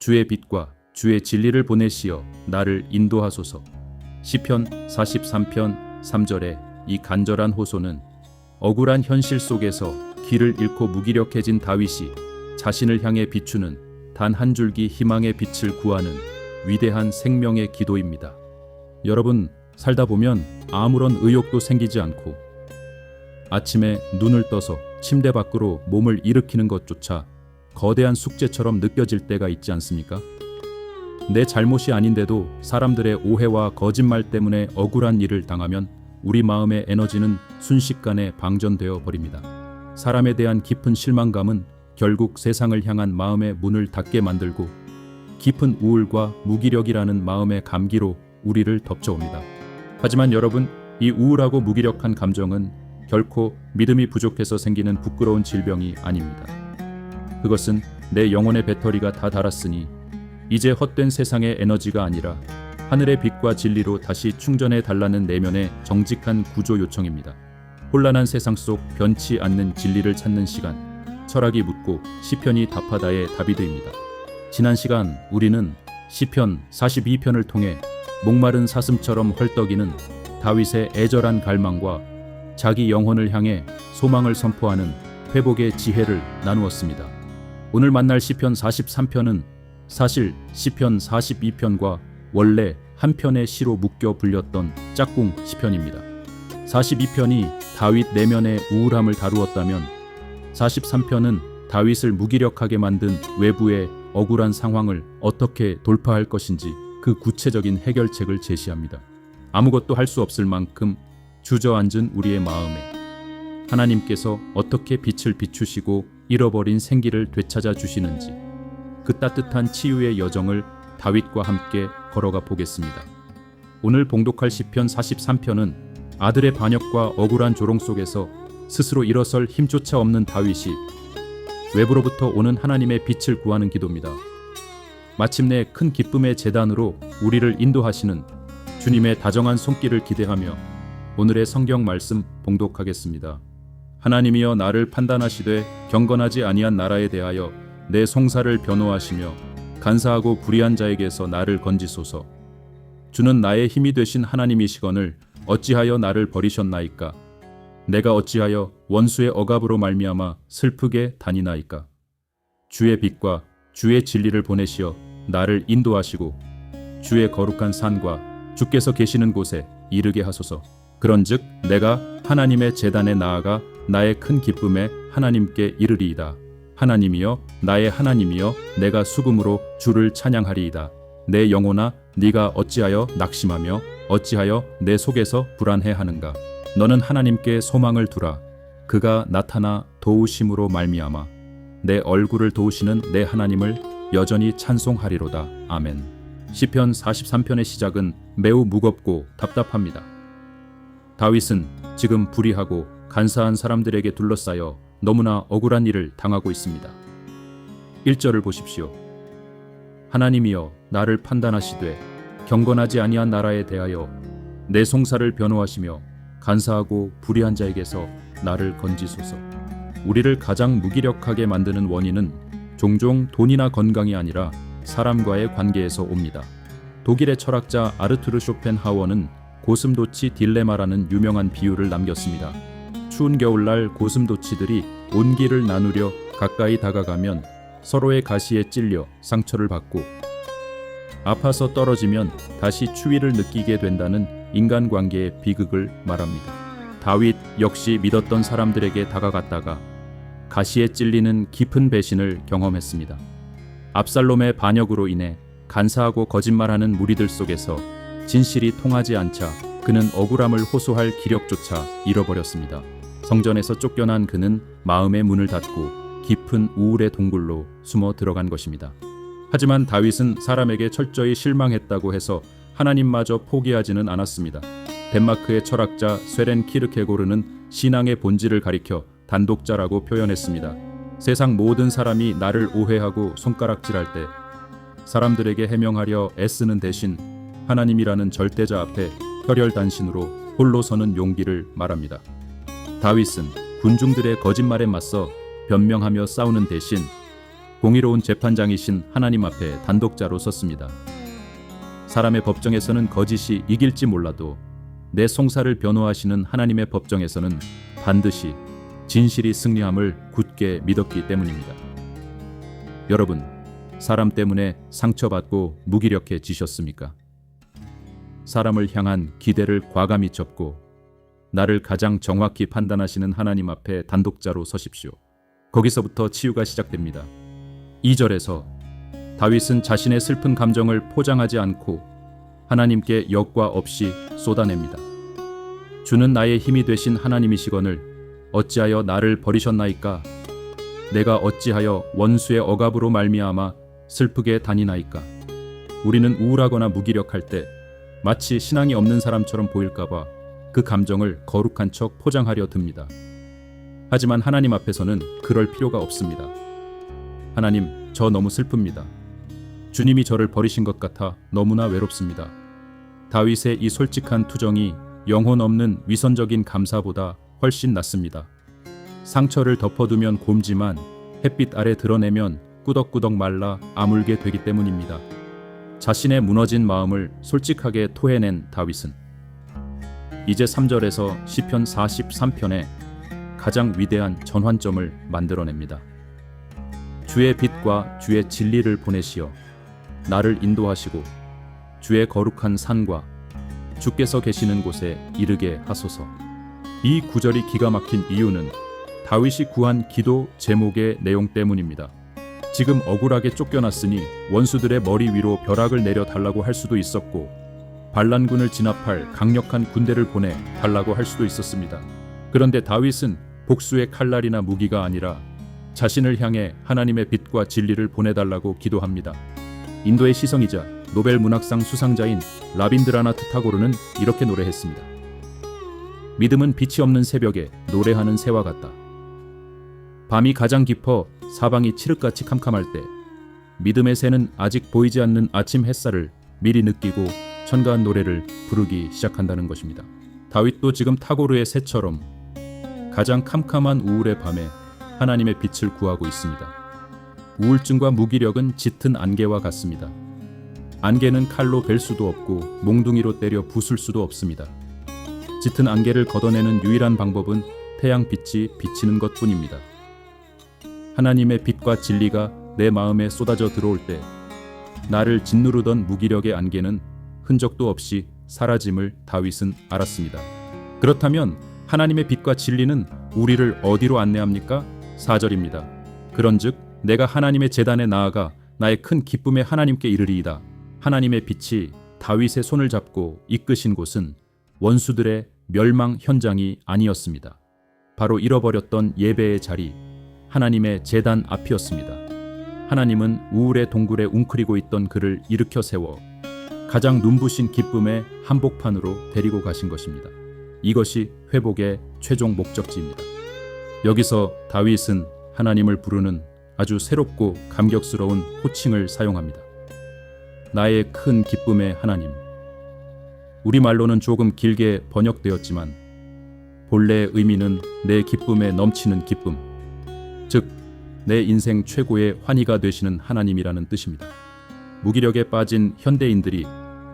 주의 빛과 주의 진리를 보내시어 나를 인도하소서. 시편 43편 3절의 이 간절한 호소는 억울한 현실 속에서 길을 잃고 무기력해진 다윗이 자신을 향해 비추는 단 한 줄기 희망의 빛을 구하는 위대한 생명의 기도입니다. 여러분, 살다 보면 아무런 의욕도 생기지 않고 아침에 눈을 떠서 침대 밖으로 몸을 일으키는 것조차 거대한 숙제처럼 느껴질 때가 있지 않습니까? 내 잘못이 아닌데도 사람들의 오해와 거짓말 때문에 억울한 일을 당하면 우리 마음의 에너지는 순식간에 방전되어 버립니다. 사람에 대한 깊은 실망감은 결국 세상을 향한 마음의 문을 닫게 만들고 깊은 우울과 무기력이라는 마음의 감기로 우리를 덮쳐옵니다. 하지만 여러분, 이 우울하고 무기력한 감정은 결코 믿음이 부족해서 생기는 부끄러운 질병이 아닙니다. 그것은 내 영혼의 배터리가 다 닳았으니 이제 헛된 세상의 에너지가 아니라 하늘의 빛과 진리로 다시 충전해 달라는 내면의 정직한 구조 요청입니다. 혼란한 세상 속 변치 않는 진리를 찾는 시간, 철학이 묻고 시편이 답하다의 다비드입니다. 지난 시간 우리는 시편 42편을 통해 목마른 사슴처럼 헐떡이는 다윗의 애절한 갈망과 자기 영혼을 향해 소망을 선포하는 회복의 지혜를 나누었습니다. 오늘 만날 시편 43편은 사실 시편 42편과 원래 한 편의 시로 묶여 불렸던 짝꿍 시편입니다. 42편이 다윗 내면의 우울함을 다루었다면 43편은 다윗을 무기력하게 만든 외부의 억울한 상황을 어떻게 돌파할 것인지 그 구체적인 해결책을 제시합니다. 아무것도 할 수 없을 만큼 주저앉은 우리의 마음에 하나님께서 어떻게 빛을 비추시고 잃어버린 생기를 되찾아 주시는지 그 따뜻한 치유의 여정을 다윗과 함께 걸어가 보겠습니다. 오늘 봉독할 시편 43편은 아들의 반역과 억울한 조롱 속에서 스스로 일어설 힘조차 없는 다윗이 외부로부터 오는 하나님의 빛을 구하는 기도입니다. 마침내 큰 기쁨의 제단으로 우리를 인도하시는 주님의 다정한 손길을 기대하며 오늘의 성경 말씀 봉독하겠습니다. 하나님이여 나를 판단하시되 경건하지 아니한 나라에 대하여 내 송사를 변호하시며 간사하고 불의한 자에게서 나를 건지소서. 주는 나의 힘이 되신 하나님이시거늘 어찌하여 나를 버리셨나이까? 내가 어찌하여 원수의 억압으로 말미암아 슬프게 다니나이까? 주의 빛과 주의 진리를 보내시어 나를 인도하시고 주의 거룩한 산과 주께서 계시는 곳에 이르게 하소서. 그런즉 내가 하나님의 제단에 나아가 나의 큰 기쁨에 하나님께 이르리이다. 하나님이여 나의 하나님이여 내가 수금으로 주를 찬양하리이다. 내 영혼아 네가 어찌하여 낙심하며 어찌하여 내 속에서 불안해하는가? 너는 하나님께 소망을 두라. 그가 나타나 도우심으로 말미암아 내 얼굴을 도우시는 내 하나님을 여전히 찬송하리로다. 아멘. 시편 43편의 시작은 매우 무겁고 답답합니다. 다윗은 지금 불의하고 간사한 사람들에게 둘러싸여 너무나 억울한 일을 당하고 있습니다. 1절을 보십시오. 하나님이여 나를 판단하시되 경건하지 아니한 나라에 대하여 내 송사를 변호하시며 간사하고 불의한 자에게서 나를 건지소서. 우리를 가장 무기력하게 만드는 원인은 종종 돈이나 건강이 아니라 사람과의 관계에서 옵니다. 독일의 철학자 아르투르 쇼펜하워는 고슴도치 딜레마라는 유명한 비유를 남겼습니다. 추운 겨울날 고슴도치들이 온기를 나누려 가까이 다가가면 서로의 가시에 찔려 상처를 받고 아파서 떨어지면 다시 추위를 느끼게 된다는 인간관계의 비극을 말합니다. 다윗 역시 믿었던 사람들에게 다가갔다가 가시에 찔리는 깊은 배신을 경험했습니다. 압살롬의 반역으로 인해 간사하고 거짓말하는 무리들 속에서 진실이 통하지 않자 그는 억울함을 호소할 기력조차 잃어버렸습니다. 성전에서 쫓겨난 그는 마음의 문을 닫고 깊은 우울의 동굴로 숨어 들어간 것입니다. 하지만 다윗은 사람에게 철저히 실망했다고 해서 하나님마저 포기하지는 않았습니다. 덴마크의 철학자 쇠렌 키르케고르는 신앙의 본질을 가리켜 단독자라고 표현했습니다. 세상 모든 사람이 나를 오해하고 손가락질할 때 사람들에게 해명하려 애쓰는 대신 하나님이라는 절대자 앞에 혈혈단신으로 홀로 서는 용기를 말합니다. 다윗은 군중들의 거짓말에 맞서 변명하며 싸우는 대신 공의로운 재판장이신 하나님 앞에 단독자로 섰습니다. 사람의 법정에서는 거짓이 이길지 몰라도 내 송사를 변호하시는 하나님의 법정에서는 반드시 진실이 승리함을 굳게 믿었기 때문입니다. 여러분, 사람 때문에 상처받고 무기력해지셨습니까? 사람을 향한 기대를 과감히 접고 나를 가장 정확히 판단하시는 하나님 앞에 단독자로 서십시오. 거기서부터 치유가 시작됩니다. 2절에서 다윗은 자신의 슬픈 감정을 포장하지 않고 하나님께 역과 없이 쏟아냅니다. 주는 나의 힘이 되신 하나님이시거늘 어찌하여 나를 버리셨나이까? 내가 어찌하여 원수의 억압으로 말미암아 슬프게 다니나이까? 우리는 우울하거나 무기력할 때 마치 신앙이 없는 사람처럼 보일까봐 그 감정을 거룩한 척 포장하려 듭니다. 하지만 하나님 앞에서는 그럴 필요가 없습니다. 하나님, 저 너무 슬픕니다. 주님이 저를 버리신 것 같아 너무나 외롭습니다. 다윗의 이 솔직한 투정이 영혼 없는 위선적인 감사보다 훨씬 낫습니다. 상처를 덮어두면 곰지만 햇빛 아래 드러내면 꾸덕꾸덕 말라 아물게 되기 때문입니다. 자신의 무너진 마음을 솔직하게 토해낸 다윗은 이제 3절에서 시편 43편에 가장 위대한 전환점을 만들어냅니다. 주의 빛과 주의 진리를 보내시어 나를 인도하시고 주의 거룩한 산과 주께서 계시는 곳에 이르게 하소서. 이 구절이 기가 막힌 이유는 다윗이 구한 기도 제목의 내용 때문입니다. 지금 억울하게 쫓겨났으니 원수들의 머리 위로 벼락을 내려 달라고 할 수도 있었고 반란군을 진압할 강력한 군대를 보내 달라고 할 수도 있었습니다. 그런데 다윗은 복수의 칼날이나 무기가 아니라 자신을 향해 하나님의 빛과 진리를 보내달라고 기도합니다. 인도의 시성이자 노벨 문학상 수상자인 라빈드라나트 타고르는 이렇게 노래했습니다. 믿음은 빛이 없는 새벽에 노래하는 새와 같다. 밤이 가장 깊어 사방이 칠흑같이 캄캄할 때 믿음의 새는 아직 보이지 않는 아침 햇살을 미리 느끼고 천가한 노래를 부르기 시작한다는 것입니다. 다윗도 지금 타고르의 새처럼 가장 캄캄한 우울의 밤에 하나님의 빛을 구하고 있습니다. 우울증과 무기력은 짙은 안개와 같습니다. 안개는 칼로 벨 수도 없고 몽둥이로 때려 부술 수도 없습니다. 짙은 안개를 걷어내는 유일한 방법은 태양빛이 비치는 것뿐입니다. 하나님의 빛과 진리가 내 마음에 쏟아져 들어올 때 나를 짓누르던 무기력의 안개는 흔적도 없이 사라짐을 다윗은 알았습니다. 그렇다면 하나님의 빛과 진리는 우리를 어디로 안내합니까? 4절입니다. 그런즉 내가 하나님의 제단에 나아가 나의 큰 기쁨의 하나님께 이르리이다. 하나님의 빛이 다윗의 손을 잡고 이끄신 곳은 원수들의 멸망 현장이 아니었습니다. 바로 잃어버렸던 예배의 자리, 하나님의 제단 앞이었습니다. 하나님은 우울의 동굴에 웅크리고 있던 그를 일으켜 세워 가장 눈부신 기쁨의 한복판으로 데리고 가신 것입니다. 이것이 회복의 최종 목적지입니다. 여기서 다윗은 하나님을 부르는 아주 새롭고 감격스러운 호칭을 사용합니다. 나의 큰 기쁨의 하나님. 우리말로는 조금 길게 번역되었지만 본래의 의미는 내 기쁨에 넘치는 기쁨, 즉 내 인생 최고의 환희가 되시는 하나님이라는 뜻입니다. 무기력에 빠진 현대인들이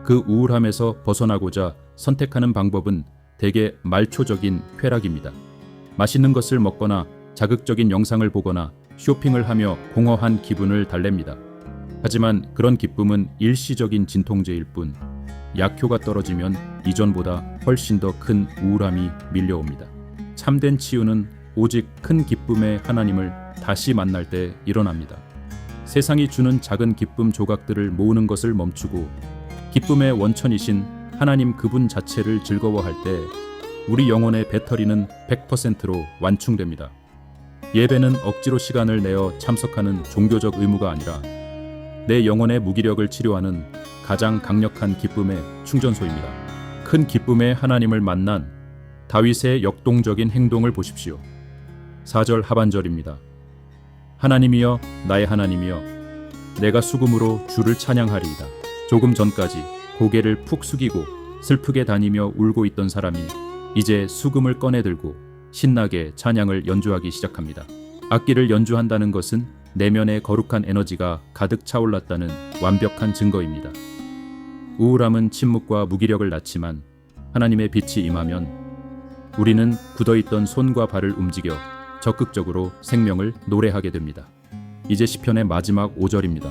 그 우울함에서 벗어나고자 선택하는 방법은 대개 말초적인 쾌락입니다. 맛있는 것을 먹거나 자극적인 영상을 보거나 쇼핑을 하며 공허한 기분을 달랩니다. 하지만 그런 기쁨은 일시적인 진통제일 뿐 약효가 떨어지면 이전보다 훨씬 더 큰 우울함이 밀려옵니다. 참된 치유는 오직 큰 기쁨의 하나님을 다시 만날 때 일어납니다. 세상이 주는 작은 기쁨 조각들을 모으는 것을 멈추고 기쁨의 원천이신 하나님 그분 자체를 즐거워할 때 우리 영혼의 배터리는 100%로 완충됩니다. 예배는 억지로 시간을 내어 참석하는 종교적 의무가 아니라 내 영혼의 무기력을 치료하는 가장 강력한 기쁨의 충전소입니다. 큰 기쁨의 하나님을 만난 다윗의 역동적인 행동을 보십시오. 4절 하반절입니다. 하나님이여 나의 하나님이여 내가 수금으로 주를 찬양하리이다. 조금 전까지 고개를 푹 숙이고 슬프게 다니며 울고 있던 사람이 이제 수금을 꺼내 들고 신나게 찬양을 연주하기 시작합니다. 악기를 연주한다는 것은 내면의 거룩한 에너지가 가득 차올랐다는 완벽한 증거입니다. 우울함은 침묵과 무기력을 낳지만 하나님의 빛이 임하면 우리는 굳어있던 손과 발을 움직여 적극적으로 생명을 노래하게 됩니다. 이제 시편의 마지막 5절입니다.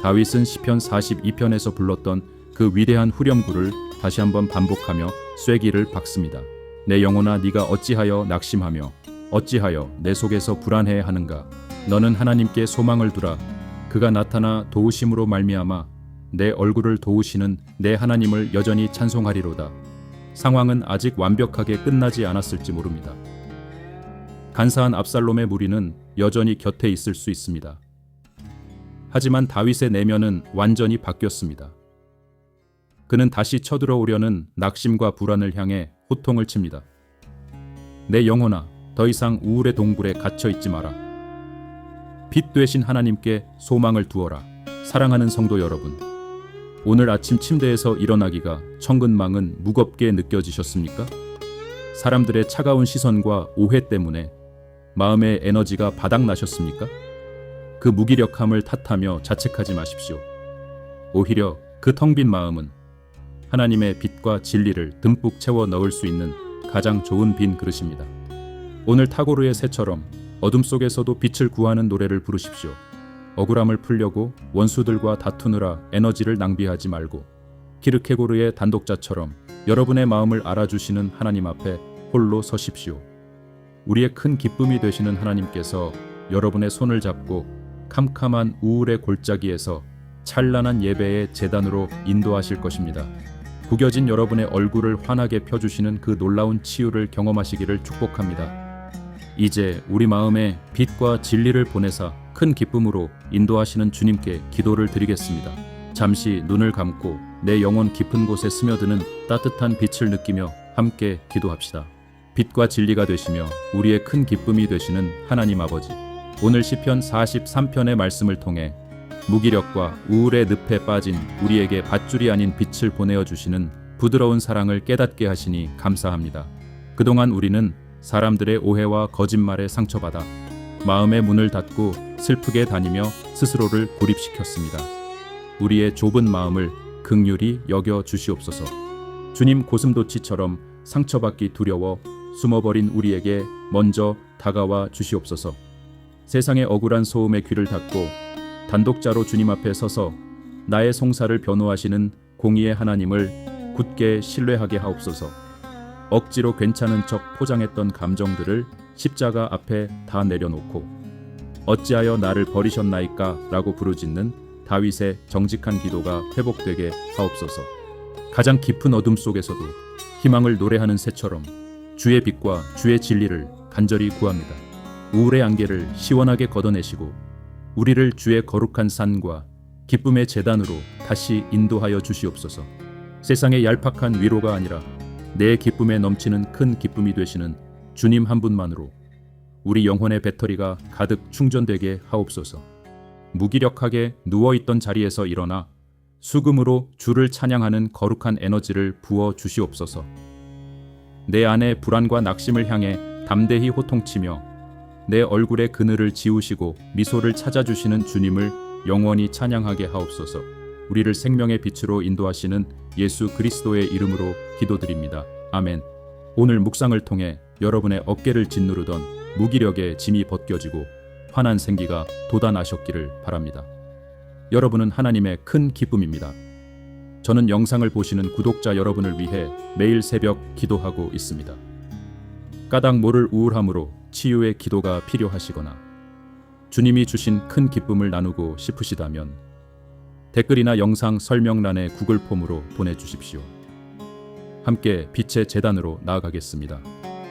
다윗은 시편 42편에서 불렀던 그 위대한 후렴구를 다시 한번 반복하며 쐐기를 박습니다. 내 영혼아 네가 어찌하여 낙심하며 어찌하여 내 속에서 불안해하는가. 너는 하나님께 소망을 두라. 그가 나타나 도우심으로 말미암아 내 얼굴을 도우시는 내 하나님을 여전히 찬송하리로다. 상황은 아직 완벽하게 끝나지 않았을지 모릅니다. 간사한 압살롬의 무리는 여전히 곁에 있을 수 있습니다. 하지만 다윗의 내면은 완전히 바뀌었습니다. 그는 다시 쳐들어오려는 낙심과 불안을 향해 호통을 칩니다. 내 영혼아, 더 이상 우울의 동굴에 갇혀 있지 마라. 빛 되신 하나님께 소망을 두어라. 사랑하는 성도 여러분, 오늘 아침 침대에서 일어나기가 천근만은 무겁게 느껴지셨습니까? 사람들의 차가운 시선과 오해 때문에 마음의 에너지가 바닥나셨습니까? 그 무기력함을 탓하며 자책하지 마십시오. 오히려 그 텅 빈 마음은 하나님의 빛과 진리를 듬뿍 채워 넣을 수 있는 가장 좋은 빈 그릇입니다. 오늘 타고르의 새처럼 어둠 속에서도 빛을 구하는 노래를 부르십시오. 억울함을 풀려고 원수들과 다투느라 에너지를 낭비하지 말고 키르케고르의 단독자처럼 여러분의 마음을 알아주시는 하나님 앞에 홀로 서십시오. 우리의 큰 기쁨이 되시는 하나님께서 여러분의 손을 잡고 캄캄한 우울의 골짜기에서 찬란한 예배의 제단으로 인도하실 것입니다. 구겨진 여러분의 얼굴을 환하게 펴주시는 그 놀라운 치유를 경험하시기를 축복합니다. 이제 우리 마음에 빛과 진리를 보내사 큰 기쁨으로 인도하시는 주님께 기도를 드리겠습니다. 잠시 눈을 감고 내 영혼 깊은 곳에 스며드는 따뜻한 빛을 느끼며 함께 기도합시다. 빛과 진리가 되시며 우리의 큰 기쁨이 되시는 하나님 아버지, 오늘 시편 43편의 말씀을 통해 무기력과 우울의 늪에 빠진 우리에게 밧줄이 아닌 빛을 보내어 주시는 부드러운 사랑을 깨닫게 하시니 감사합니다. 그동안 우리는 사람들의 오해와 거짓말에 상처받아 마음의 문을 닫고 슬프게 다니며 스스로를 고립시켰습니다. 우리의 좁은 마음을 긍휼히 여겨 주시옵소서. 주님 고슴도치처럼 상처받기 두려워 숨어버린 우리에게 먼저 다가와 주시옵소서. 세상의 억울한 소음에 귀를 닫고 단독자로 주님 앞에 서서 나의 송사를 변호하시는 공의의 하나님을 굳게 신뢰하게 하옵소서. 억지로 괜찮은 척 포장했던 감정들을 십자가 앞에 다 내려놓고 어찌하여 나를 버리셨나이까 라고 부르짖는 다윗의 정직한 기도가 회복되게 하옵소서. 가장 깊은 어둠 속에서도 희망을 노래하는 새처럼 주의 빛과 주의 진리를 간절히 구합니다. 우울의 안개를 시원하게 걷어내시고 우리를 주의 거룩한 산과 기쁨의 제단으로 다시 인도하여 주시옵소서. 세상의 얄팍한 위로가 아니라 내 기쁨에 넘치는 큰 기쁨이 되시는 주님 한 분만으로 우리 영혼의 배터리가 가득 충전되게 하옵소서. 무기력하게 누워있던 자리에서 일어나 수금으로 주를 찬양하는 거룩한 에너지를 부어 주시옵소서. 내 안의 불안과 낙심을 향해 담대히 호통치며 내 얼굴의 그늘을 지우시고 미소를 찾아주시는 주님을 영원히 찬양하게 하옵소서. 우리를 생명의 빛으로 인도하시는 예수 그리스도의 이름으로 기도드립니다. 아멘. 오늘 묵상을 통해 여러분의 어깨를 짓누르던 무기력의 짐이 벗겨지고 환한 생기가 돋아나셨기를 바랍니다. 여러분은 하나님의 큰 기쁨입니다. 저는 영상을 보시는 구독자 여러분을 위해 매일 새벽 기도하고 있습니다. 까닭 모를 우울함으로 치유의 기도가 필요하시거나 주님이 주신 큰 기쁨을 나누고 싶으시다면 댓글이나 영상 설명란에 구글 폼으로 보내주십시오. 함께 빛의 제단으로 나아가겠습니다.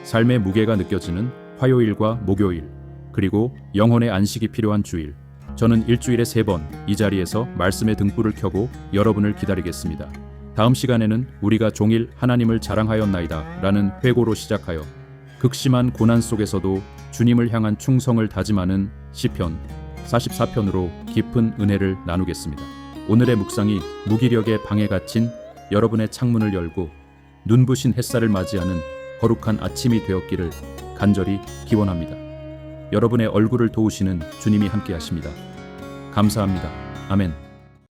삶의 무게가 느껴지는 화요일과 목요일, 그리고 영혼의 안식이 필요한 주일, 저는 일주일에 3번 이 자리에서 말씀의 등불을 켜고 여러분을 기다리겠습니다. 다음 시간에는 우리가 종일 하나님을 자랑하였나이다 라는 회고로 시작하여 극심한 고난 속에서도 주님을 향한 충성을 다짐하는 시편 44편으로 깊은 은혜를 나누겠습니다. 오늘의 묵상이 무기력의 방에 갇힌 여러분의 창문을 열고 눈부신 햇살을 맞이하는 거룩한 아침이 되었기를 간절히 기원합니다. 여러분의 얼굴을 도우시는 주님이 함께 하십니다. 감사합니다. 아멘.